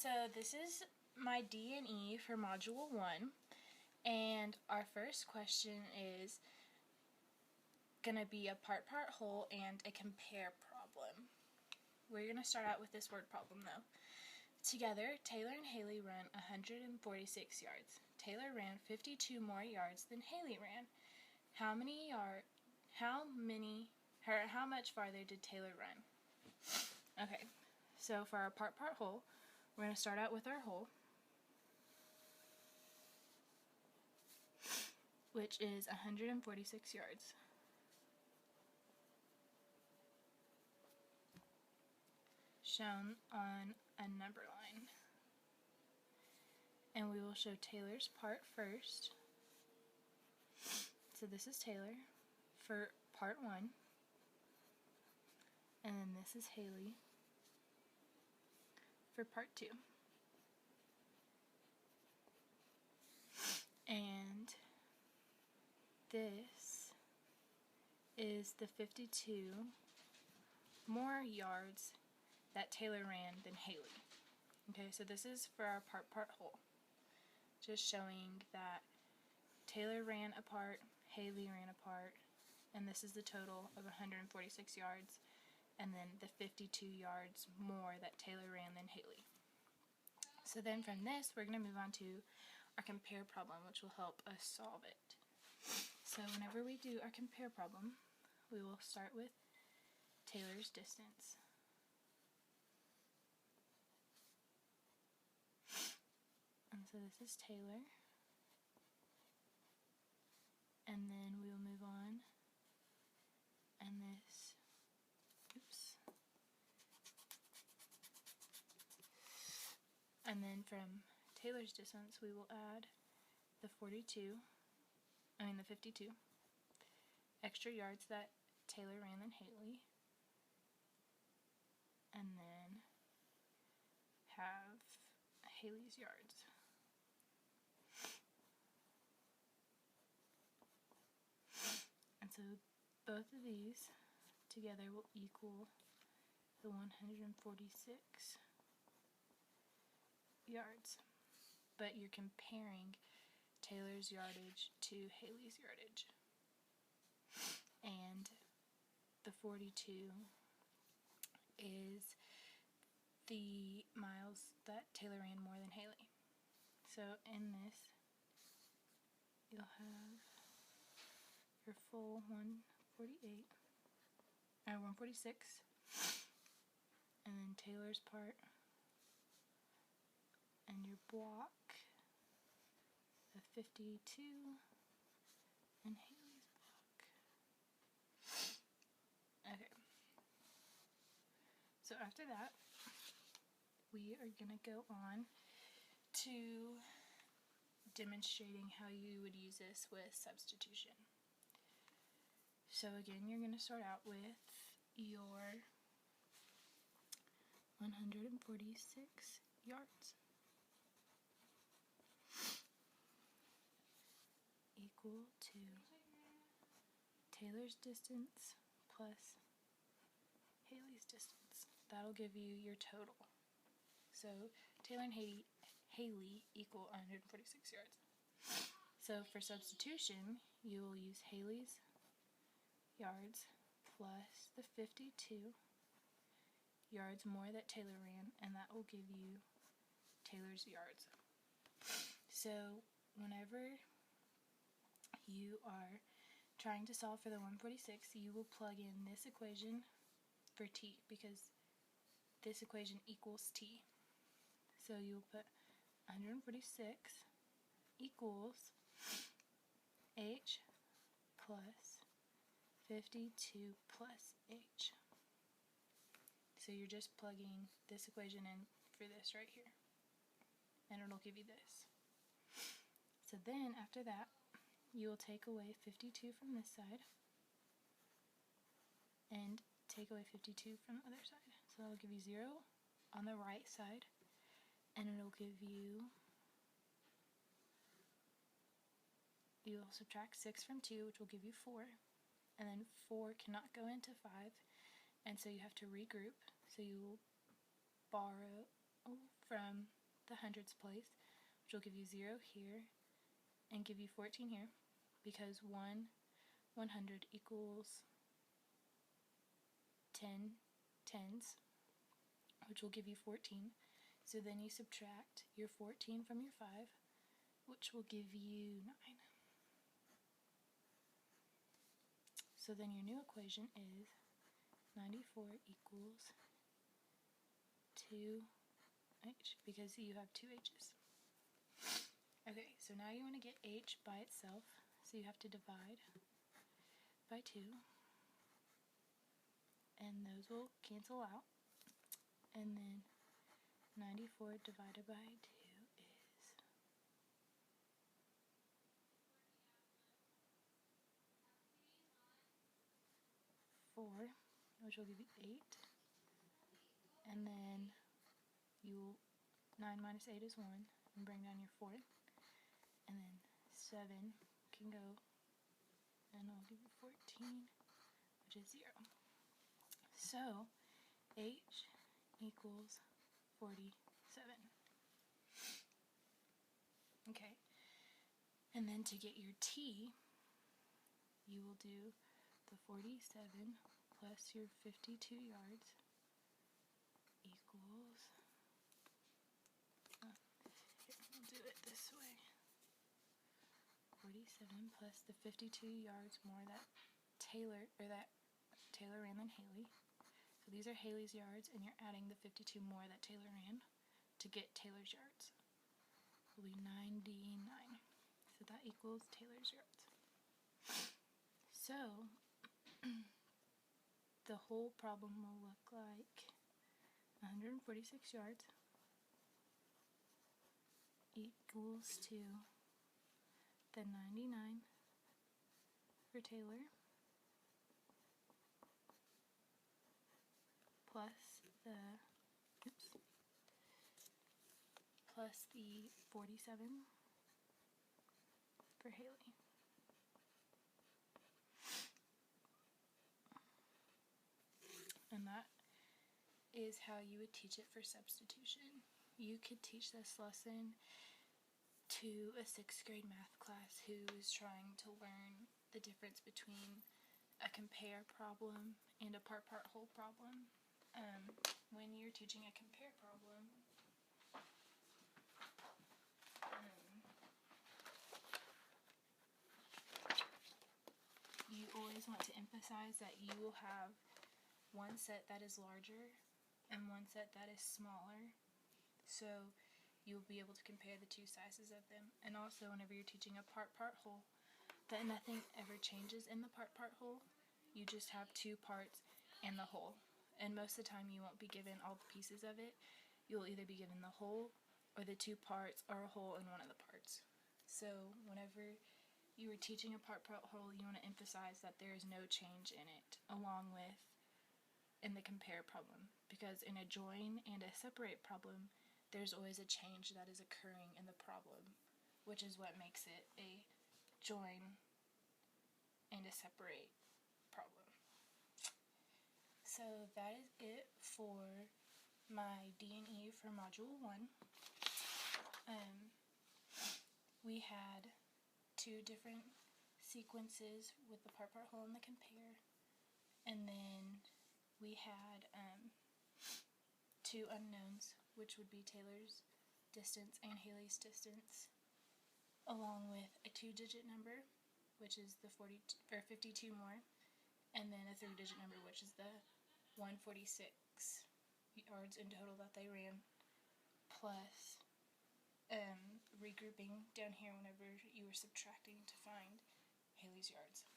So this is my D&E for Module 1, and our first question is going to be a part-part whole and a compare problem. We're going to start out with this word problem though. Together, Taylor and Haley run 146 yards. Taylor ran 52 more yards than Haley ran. How much farther did Taylor run? Okay, so for our part-part whole, we're going to start out with our whole, which is 146 yards. Shown on a number line. And we will show Taylor's part first. So this is Taylor for part 1. And then this is Haley for part 2. And this is the 52 more yards that Taylor ran than Haley. Okay, so this is for our part-part whole. Just showing that Taylor ran a part, Haley ran a part, and this is the total of 146 yards, and then the 52 yards more that Taylor ran than Haley. So then from this, we're going to move on to our compare problem, which will help us solve it. So whenever we do our compare problem, we will start with Taylor's distance. And so this is Taylor. And then we will move on. And this, oops. And then from Taylor's distance, we will add the 52 extra yards that Taylor ran than Haley. And then have Haley's yards. And so both of these together will equal the 146 yards. But you're comparing Taylor's yardage to Haley's yardage. And the 42 is the miles that Taylor ran more than Haley. So in this, you'll have your full 146, and then Taylor's part, and your block of 52, and Haley's block. Okay. So after that, we are going to go on to demonstrating how you would use this with substitution. So again, you're going to start out with your 146 yards equal to Taylor's distance plus Haley's distance. That'll give you your total. So Taylor and Haley equal 146 yards. So for substitution, you will use Haley's yards plus the 52 yards more that Taylor ran, and that will give you Taylor's yards. So whenever you are trying to solve for the 146, you will plug in this equation for t, because this equation equals t. So you'll put 146 equals h plus 52 plus h. So you're just plugging this equation in for this right here, and it'll give you this. So then after that, you will take away 52 from this side and take away 52 from the other side. So that'll give you 0 on the right side, and it'll give you, you'll subtract 6 from 2, which will give you 4, and then 4 cannot go into 5, and so you have to regroup. So you will borrow from the hundreds place, which will give you 0 here and give you 14 here, because 100 equals 10 tens, which will give you 14. So then you subtract your 14 from your 5, which will give you 9. So then your new equation is 94 equals 2h, because you have 2 h's. Okay, so now you want to get h by itself, so you have to divide by 2, and those will cancel out, and then 94 divided by 2 is 4, which will give you 8, and then 9 minus 8 is 1, and bring down your 4, and then 7 can go, and I'll give you 14, which is 0. So h equals 47. Okay, and then to get your t, you will do the 47 plus your 52 yards equals, here, we'll do it this way, 47 plus the 52 yards more that Taylor ran than Haley. So these are Haley's yards, and you're adding the 52 more that Taylor ran to get Taylor's yards. Will be 99. So that equals Taylor's yards. So the whole problem will look like 146 yards equals to the 99 for Taylor plus the 47 for Haley. And that is how you would teach it for substitution. You could teach this lesson to a 6th grade math class who is trying to learn the difference between a compare problem and a part-whole problem. When you're teaching a compare problem, you always want to emphasize that you will have one set that is larger and one set that is smaller, so you'll be able to compare the two sizes of them. And also, whenever you're teaching a part-whole, that nothing ever changes in the part-whole. You just have 2 parts and the whole. And most of the time you won't be given all the pieces of it. You'll either be given the whole, or the 2 parts, or a whole in one of the parts. So whenever you are teaching a part-whole, you want to emphasize that there is no change in it, along with in the compare problem. Because in a join and a separate problem, there's always a change that is occurring in the problem, which is what makes it a join and a separate problem. So that is it for my D&E for Module 1. We had 2 different sequences with the part-whole and the compare, and then we had 2 unknowns, which would be Taylor's distance and Haley's distance, along with a 2-digit number, which is the 52 more, and then a 3-digit number, which is the 146 yards in total that they ran, plus regrouping down here whenever you were subtracting to find Haley's yards.